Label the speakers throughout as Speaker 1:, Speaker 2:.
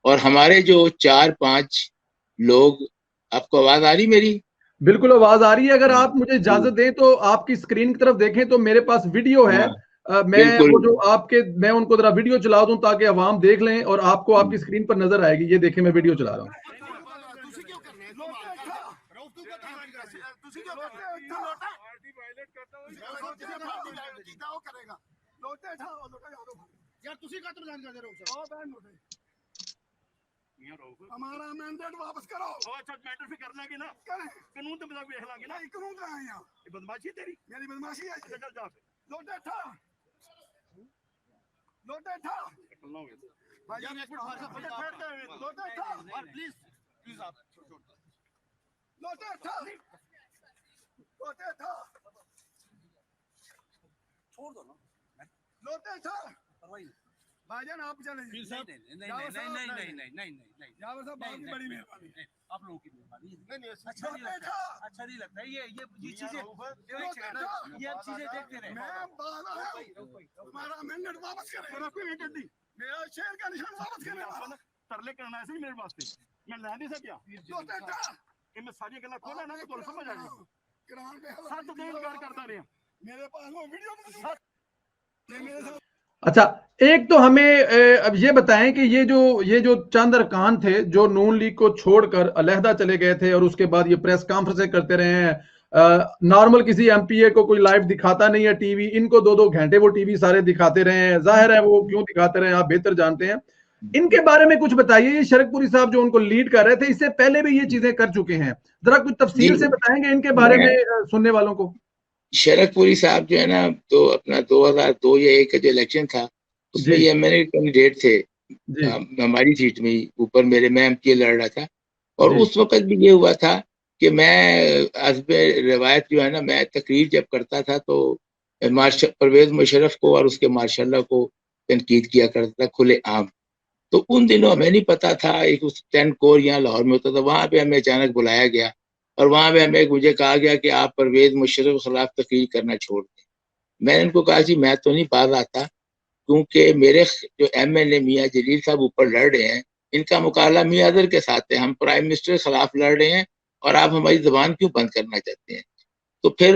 Speaker 1: और हमारे जो 4-5 लोग, आपको आवाज आ रही मेरी?
Speaker 2: बिल्कुल आवाज आ रही है। अगर आप मुझे
Speaker 1: जी।
Speaker 2: इजाजत दें तो आपकी स्क्रीन की तरफ देखें तो मेरे पास वीडियो है।
Speaker 1: हाँ,
Speaker 2: मैं
Speaker 1: बिल्कुल।
Speaker 2: वो जो आपके, मैं उनको जरा वीडियो चला दूं ताकि अवाम देख लें और आपको आपकी स्क्रीन पर नजर आएगी। ये देखें, मैं वीडियो चला रहा हूँ।
Speaker 3: हमारा मैंडेट वापस करो। अच्छा मैटर फिर कर लेंगे ना, करें कानून तो देख लेंगे ना। कानून कहाँ है यहाँ? ये बदमाशी है तेरी, मेरी बदमाशी है। चल जा लोटे था, लोटे था भाई यार, एक मिनट लोटे था प्लीज प्लीज आप लोटे था, लोटे था छोड़ दो ना, लोटे था भाईजान आप चले। नहीं जावर साहब बहुत बड़ी मेहरबानी, आप लोगों की मेहरबानी। नहीं अच्छा नहीं लगता ये चीजें, ये आप चीजें देखते रहे। मैं बात आया हमारा अमेंडमेंट वापस करें, कोई अमेंडमेंट नहीं, मेरा शेर का निशान वापस करें। तरले करना ऐसे ही मेरे वास्ते, मैं ला नहीं सकया मैं सारी गल्ला खोला ना तो समझ आ जाएगी। 7 दिन इनकार करता रहे, मेरे पास वो वीडियो मेरे साथ।
Speaker 2: अच्छा, एक तो हमें अब ये बताएं कि ये जो चंद अरकान थे जो नून लीग को छोड़कर अलहदा चले गए थे और उसके बाद ये प्रेस कॉन्फ्रेंसें करते रहे हैं। नॉर्मल किसी एमपीए को कोई लाइव दिखाता नहीं है टीवी, इनको 2-2 घंटे वो टीवी सारे दिखाते रहे हैं। जाहिर है वो क्यों दिखाते रहे हैं, आप बेहतर जानते हैं। इनके बारे में कुछ बताइए। ये शरकपुरी साहब जो उनको लीड कर रहे थे, इससे पहले भी ये चीजें कर चुके हैं। जरा कुछ
Speaker 1: जी,
Speaker 2: तफसील से बताएंगे इनके बारे
Speaker 1: मैं
Speaker 2: में सुनने वालों को।
Speaker 1: शरकपुरी साहब जो है ना, तो अपना 2002 या 1 का जो इलेक्शन था, उसमें
Speaker 2: जी
Speaker 1: ये एमएनए कैंडिडेट थे।
Speaker 2: जी
Speaker 1: हमारी सीट में ही ऊपर मेरे, मैं एमपीए लड़ रहा था। और
Speaker 2: जी
Speaker 1: उस वक्त भी ये हुआ था कि मैं हस्बे रिवायत जो है ना, मैं तकरीर जब करता था तो मार्शल परवेज मुशर्रफ को और उसके मार्शाल्लाह को तनकीद किया करता था खुले आम। तो उन दिनों हमें नहीं पता था, एक उस 10 कोर यहाँ लाहौर में होता था, वहां पे हमें अचानक बुलाया गया और वहां पे हमें मुझे कहा गया कि आप परवेज मुशर्रफ के खिलाफ तकरीर करना छोड़ दें। मैंने उनको कहा जी मैं तो नहीं बाज आता, क्योंकि मेरे जो एमएनए मियाँ जलील साहब ऊपर लड़ रहे हैं, इनका मुकाबला मियाँ अदर के साथ है, हम प्राइम मिनिस्टर के खिलाफ लड़ रहे हैं और आप हमारी जबान क्यों बंद करना चाहते हैं। तो फिर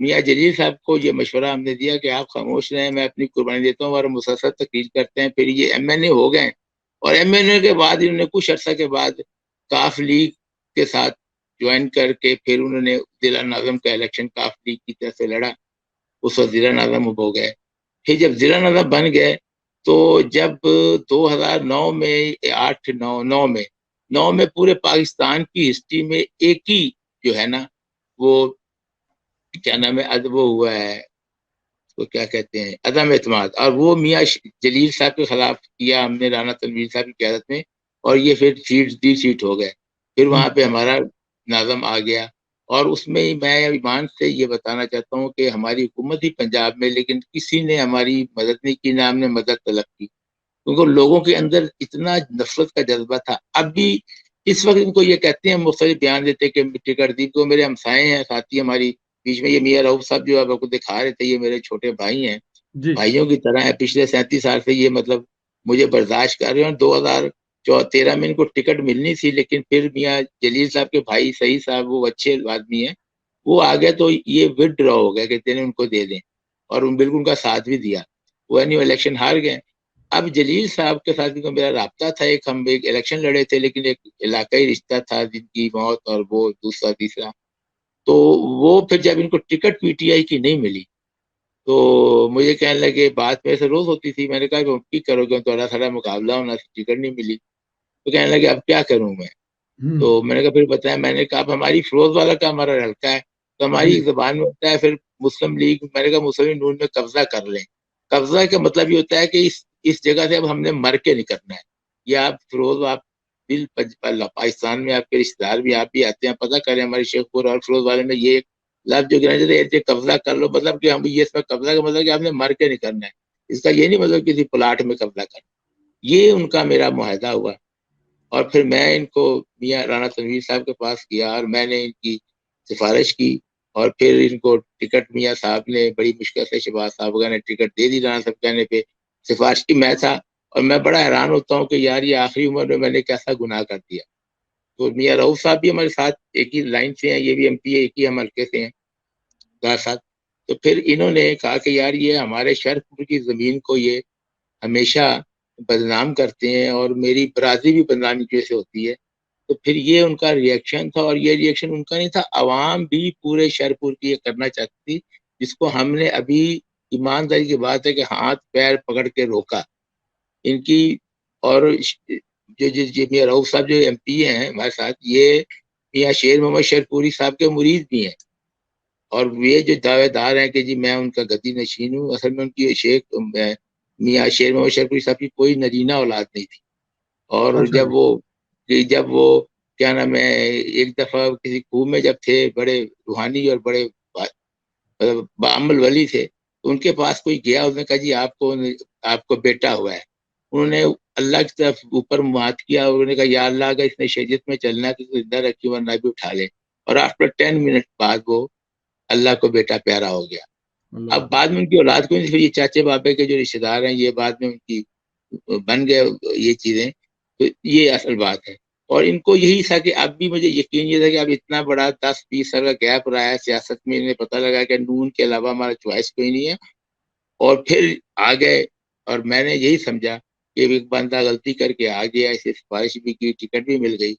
Speaker 1: मियाँ जलील साहब को ये मशवरा हमने दिया कि आप खामोश रहें, मैं अपनी कुर्बानी देता हूँ और मुसलसल तकरीर करते हैं। फिर ये एमएनए हो गए और एमएनए के बाद इन्होंने कुछ अर्सा के बाद काफ लीग के साथ ज्वाइन करके फिर उन्होंने जिला नाज़म का इलेक्शन काफ लीग की तरफ से लड़ा, उस वक्त जिला नाज़म हो गए। फिर जब जिला नाज़म बन गए तो जब 2009 में 8-9 में 9 में पूरे पाकिस्तान की हिस्ट्री में एक ही जो है ना, वो क्या नाम है, वो हुआ है, तो क्या कहते हैं, अदम एतमाद, और वो मियाँ जलील साहब के खिलाफ किया हमने राना तनवीर साहब की क़यादत में। और ये फिर सीट हो गए। फिर वहां पे हमारा नाज़म आ गया और उसमें ही मैं ईमान से ये बताना चाहता हूँ कि हमारी हुकूमत ही पंजाब में, लेकिन किसी ने हमारी मदद नहीं की, ना हमने मदद तलब की, क्योंकि लोगों के अंदर इतना नफरत का जज्बा था। अब भी इस वक्त इनको ये कहते हैं, मुख्तलिफ बयान देते हैं कि टिकट दी, तो मेरे हमसाए हैं, साथी हमारी बीच में ये मियाँ रऊफ साहब जो आपको दिखा रहे थे, ये मेरे छोटे भाई हैं,
Speaker 2: जी
Speaker 1: भाइयों की तरह है। पिछले 37 साल से ये मतलब मुझे बर्दाश्त कर रहे हैं। और 2013 में इनको टिकट मिलनी थी, लेकिन फिर मियाँ जलील साहब के भाई सही साहब, वो अच्छे आदमी हैं, वो आ गए तो ये विदड्रॉ हो गया, कहते हैं उनको दे दें, और उन बिल्कुल उनका साथ भी दिया। वो यानी इलेक्शन हार गए। अब जलील साहब के साथ भी तो मेरा राब्ता था, एक हम एक इलेक्शन लड़े थे, लेकिन एक इलाकाई रिश्ता था, जिनकी मौत और वो दूसरा तीसरा। तो वो फिर जब इनको टिकट पीटीआई की नहीं मिली तो मुझे कहने लगे, बात में से रोज होती थी, मैंने कहा कि करोगे, थोड़ा सारा मुकाबला होना, टिकट नहीं मिली। तो कहने लगे अब क्या करूं मैं।
Speaker 2: हम्म
Speaker 1: तो मैंने कहा, फिर बताया, मैंने कहा अब हमारी फिरोज वाला का हमारा लड़का है, तो हमारी
Speaker 2: जी
Speaker 1: जबान में होता है फिर मुस्लिम लीग, मैंने कहा मुस्लिम नून में कब्जा कर लें। कब्जा का मतलब ये होता है कि इस जगह से अब हमने मर के नहीं करना है। या आप फिरोज, आप पाकिस्तान में आपके रिश्तेदार भी, आप भी आते हैं, पता करें हमारे शेखपुर और फिरोज वाले में ये लफ्ज जो गिना जाता है, ये कब्जा कर लो, मतलब कि हम ये, इसमें कब्जा का मतलब कि आपने मर के नहीं करना है। इसका ये नहीं मतलब किसी प्लाट में कब्जा करना। ये उनका मेरा मुआहदा हुआ। और फिर मैं इनको मियाँ राना तनवीर साहब के पास गया और मैंने इनकी सिफारिश की। और फिर इनको टिकट मियाँ साहब ने बड़ी मुश्किल से, शहबाज साहब ने टिकट दे दी राना साहब कहने पे, सिफारिश की मैं था। और मैं बड़ा हैरान होता हूँ कि यार ये आखिरी उम्र में मैंने कैसा गुनाह कर दिया। तो मियाँ रऊफ साहब भी हमारे साथ एक ही लाइन से हैं, ये भी MP है, एक ही हम हल्के से हैं साथ। तो फिर इन्होंने कहा कि यार ये हमारे शरफपुर की जमीन को ये हमेशा बदनाम करते हैं और मेरी बरादरी भी बदनामी की वजह से होती है। तो फिर ये उनका रिएक्शन था, और ये रिएक्शन उनका नहीं था, अवाम भी पूरे शरफपुर की ये करना चाहती थी, जिसको हमने अभी ईमानदारी की बात है कि हाथ पैर पकड़ के रोका इनकी। और जो जो मियाँ रऊफ साहब जो MP हैं हमारे साथ, ये मियाँ शेर मोहम्मद शरफुरी साहब के मुरीद भी हैं, और ये जो दावेदार हैं कि जी मैं उनका गद्दी नशीन हूँ, असल में उनकी मियाँ शेर मोहम्मद शरफुरी साहब की कोई नरीना औलाद नहीं थी। और
Speaker 2: अच्छा जी।
Speaker 1: जब वो क्या नाम है, एक दफा किसी खूह में जब थे, बड़े रूहानी और बड़े बाअमल वली थे, तो उनके पास कोई गया, उसने कहा जी आपको बेटा हुआ है। उन्होंने अल्लाह की तरफ ऊपर मुहात किया, उन्होंने कहा या अल्लाह, अगर इसने शरीयत में चलना है तो जिंदा रखी, वरना भी उठा ले। और आफ्टर 10 मिनट बाद वो अल्लाह को बेटा प्यारा हो गया।
Speaker 2: अल्लाह
Speaker 1: अब बाद में उनकी औलाद को, फिर ये चाचे बाबे के जो रिश्तेदार हैं, ये बाद में उनकी बन गए ये चीजें। तो ये असल बात है। और इनको यही था कि अब भी मुझे यकीन ये था कि अब इतना बड़ा 10-20 साल का गैप रहा है सियासत में, इन्हें पता लगा कि नून के अलावा हमारा चॉइस कोई नहीं है, और फिर आ गए। और मैंने यही समझा कि एक बंदा गलती करके आ गया, इसे सिफारिश भी की, टिकट भी मिल गई,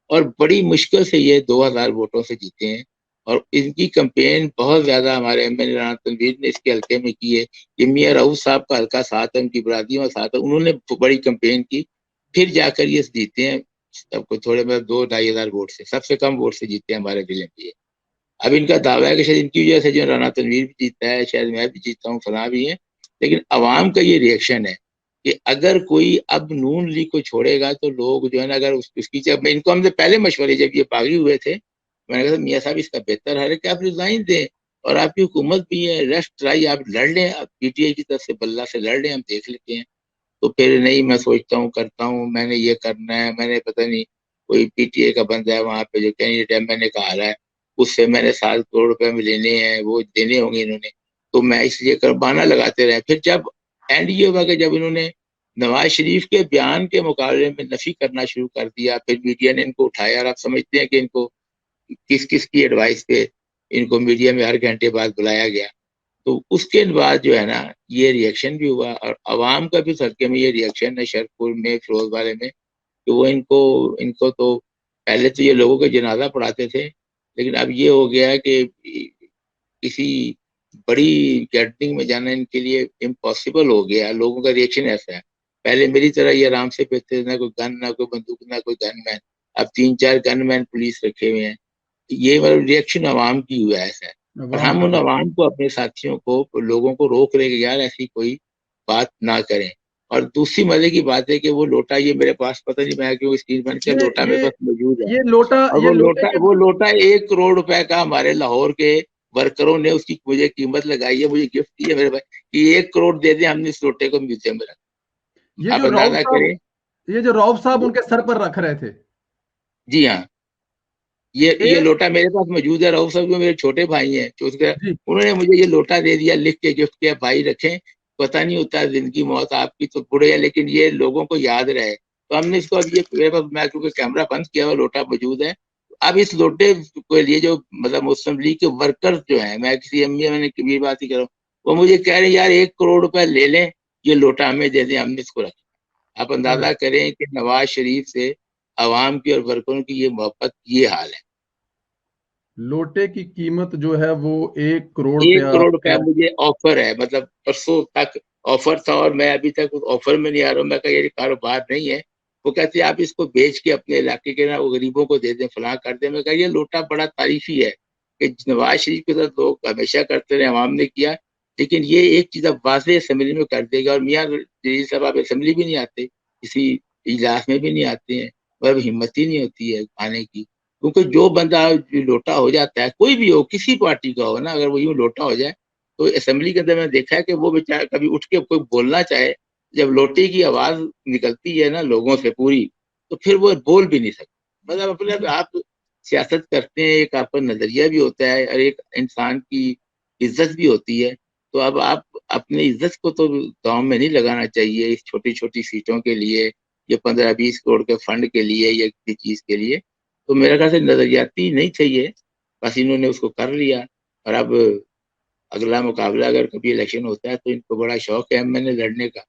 Speaker 1: और बड़ी मुश्किल से ये 2000 वोटों से जीते हैं। और इनकी कैंपेन बहुत ज्यादा हमारे MN राना तनवीर ने इसके हल्के में की है। ये मियाँ रऊफ साहब का हल्का साथ है, उनकी बरादरियों का साथ है, उन्होंने बड़ी कैंपेन की, फिर जाकर ये जीते हैं। सबको थोड़े मतलब 2-2.5 हजार वोट से, सबसे कम वोट से जीते हैं हमारे जिले में ये। अब इनका दावा है कि शायद इनकी वजह से जो राना तनवीर भी जीता है, शायद मैं भी जीता हूँ, फला भी है। लेकिन अवाम का ये रिएक्शन है कि अगर कोई अब नून लीग को छोड़ेगा तो लोग जो है ना, अगर उसकी जब इनको हमसे पहले मशवरे जब ये बागी हुए थे, मैंने कहा मियाँ साहब इसका बेहतर है कि आप रिजाइन दें, और आपकी हुकूमत भी है, रेस्ट ट्राई, आप लड़ लें, आप PTI की तरफ से बल्ला से लड़ लें, हम देख लेते हैं। तो फिर नहीं, मैं सोचता हूँ, करता हूँ, मैंने ये करना है, मैंने पता नहीं कोई PTI का बंदा है वहां पे जो कैंडिडेट है, मैंने कहा रहा है, उससे मैंने 7 करोड़ रुपए में लेने हैं, वो देने होंगे इन्होंने, तो मैं इसलिए कर बहाना लगाते रहे। फिर जब एंड ये हुआ कि जब इन्होंने नवाज शरीफ के बयान के मुकाबले में नफी करना शुरू कर दिया, फिर मीडिया ने इनको उठाया, और आप समझते हैं कि इनको किस किस की एडवाइस पे इनको मीडिया में हर घंटे बाद बुलाया गया। तो उसके बाद जो है ना, ये रिएक्शन भी हुआ, और अवाम का भी हल्के में ये रिएक्शन है शरफपुर में, फिरोज वाले में, कि वो इनको इनको तो पहले तो ये लोगों का जनाजा पढ़ाते थे, लेकिन अब ये हो गया है कि किसी बड़ी गैदरिंग में जाना इनके लिए इम्पॉसिबल हो गया। लोगों का रिएक्शन ऐसा है। पहले मेरी तरह ये आराम से बैठते थे, ना कोई गन, ना कोई बंदूक, ना कोई गनमैन। अब 3-4 गनमैन पुलिस रखे हुए हैं। ये मतलब रिएक्शन अवाम की हुआ है ऐसा है। और
Speaker 2: अवाम
Speaker 1: हम
Speaker 2: का
Speaker 1: उन अवाम को, अपने साथियों को, लोगों को रोक रहे कि यार ऐसी कोई बात ना करें। और दूसरी मजे की बात है कि वो लोटा, ये मेरे पास पता नहीं मैं क्यों स्क्रीन बन के,
Speaker 2: ये
Speaker 1: लोटा मेरे
Speaker 2: ये
Speaker 1: पास मौजूद है।
Speaker 2: ये लोटा,
Speaker 1: और
Speaker 2: ये लोटे के,
Speaker 1: वो लोटा 1 करोड़ रुपए का हमारे लाहौर के वर्करों ने उसकी मुझे कीमत लगाई है, मुझे गिफ्ट दी है मेरे भाई, कि 1 करोड़ दे दें, हमने इस लोटे को म्यूजियम में
Speaker 2: ये
Speaker 1: रखा। आप
Speaker 2: जो रऊफ
Speaker 1: अंदाजा
Speaker 2: साहब,
Speaker 1: करें।
Speaker 2: ये जो रऊफ साहब उनके सर पर रख रहे थे,
Speaker 1: जी हाँ, ये
Speaker 2: ये
Speaker 1: लोटा मेरे पास मौजूद है। राउत साहब जो मेरे छोटे भाई हैं,
Speaker 2: जी
Speaker 1: उन्होंने मुझे ये लोटा दे दिया, लिख के गिफ्ट किया, भाई रखें, पता नहीं होता जिंदगी मौत आपकी तो बुढ़े है, लेकिन ये लोगों को याद रहे। तो हमने इसको, अब ये मेरे पास, मैं क्योंकि कैमरा बंद किया हुआ, लोटा मौजूद है। अब इस लोटे के लिए जो मतलब मुस्लिम लीग के वर्कर्स जो है, मैं किसी एमए मैंने कभी बात ही कर रहा हूँ, वो मुझे कह रहे हैं यार 1 करोड़ रुपए ले लें, ये लोटा हमें दे दें, हमने इसको रखा। आप अंदाजा करें कि नवाज शरीफ से अवाम की और वर्करों की ये मोहब्बत, ये हाल है।
Speaker 2: लोटे की कीमत जो है वो 1 करोड़ पे
Speaker 1: 1 करोड़ रुपया
Speaker 2: है।
Speaker 1: मुझे ऑफर है, मतलब परसों तक ऑफर था, और मैं अभी तक उस ऑफर में नहीं आ रहा हूँ। मैं कहा ये कारोबार नहीं है। वो कहते हैं आप इसको बेच के अपने इलाके के ना वो गरीबों को दे दें, फलां कर दें। मैं कहा ये लोटा बड़ा तारीफी है कि नवाज शरीफ के साथ लोग हमेशा करते रहे, अवाम ने किया, लेकिन ये एक चीज अब वाजे असेंबली में कर देगा। और मियाँ जलील साहब आप असेंबली भी नहीं आते, किसी इजलास में भी नहीं आते हैं, मतलब हिम्मत ही नहीं होती है आने की। क्योंकि जो बंदा जो लोटा हो जाता है, कोई भी हो, किसी पार्टी का हो ना, अगर वो यूं लोटा हो जाए, तो असेंबली के अंदर मैंने देखा है कि वो बेचारा कभी उठ के कोई बोलना चाहे, जब लोटे की आवाज निकलती है ना लोगों से पूरी, तो फिर वो बोल भी नहीं सकते। मतलब अपने आप सियासत करते हैं, एक आपका नजरिया भी होता है और एक इंसान की इज्जत भी होती है। तो अब आप अपनी इज्जत को तो दांव में नहीं लगाना चाहिए इस छोटी छोटी सीटों के लिए, या 15-20 करोड़ के फंड के लिए, या किसी चीज के लिए। तो मेरे ख्याल से नजरियाती नहीं चाहिए, बस इन्होंने उसको कर लिया। और अब अगला मुकाबला अगर कभी इलेक्शन होता है तो इनको बड़ा शौक है एमएनए लड़ने का,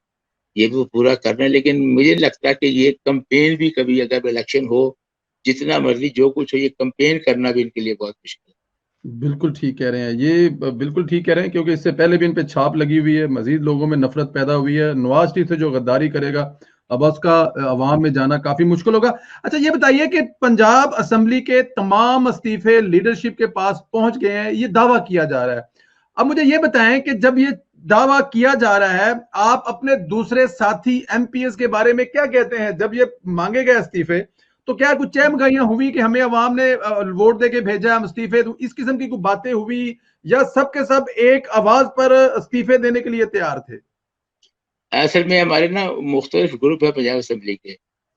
Speaker 1: ये भी वो पूरा करना है। लेकिन मुझे नहीं लगता कि ये कंपेन भी कभी, अगर इलेक्शन हो, जितना मर्जी जो कुछ हो, ये कंपेन करना भी इनके लिए बहुत मुश्किल है।
Speaker 2: बिल्कुल ठीक कह रहे हैं, ये बिल्कुल ठीक कह रहे हैं, क्योंकि इससे पहले भी इन पे छाप लगी हुई है, मजीद लोगों में नफरत पैदा हुई है। नवाज शरीफ से जो गद्दारी करेगा, अब उसका अवाम में जाना काफी मुश्किल होगा। अच्छा ये बताइए कि पंजाब असेंबली के तमाम इस्तीफे लीडरशिप के पास पहुंच गए हैं, ये दावा किया जा रहा है। अब मुझे ये बताएं कि जब ये दावा किया जा रहा है, आप अपने दूसरे साथी एमपीएस के बारे में क्या कहते हैं? जब ये मांगे गए इस्तीफे, तो क्या कुछ चहमगाइयां हुई कि हमें अवाम ने वोट देके भेजा, हम इस्तीफे, तो इस किस्म की कुछ बातें हुई, या सब के सब एक आवाज पर इस्तीफे देने के लिए तैयार थे?
Speaker 1: असल में हमारे ना मुख्तलिफ ग्रुप है पंजाब असेंबली के,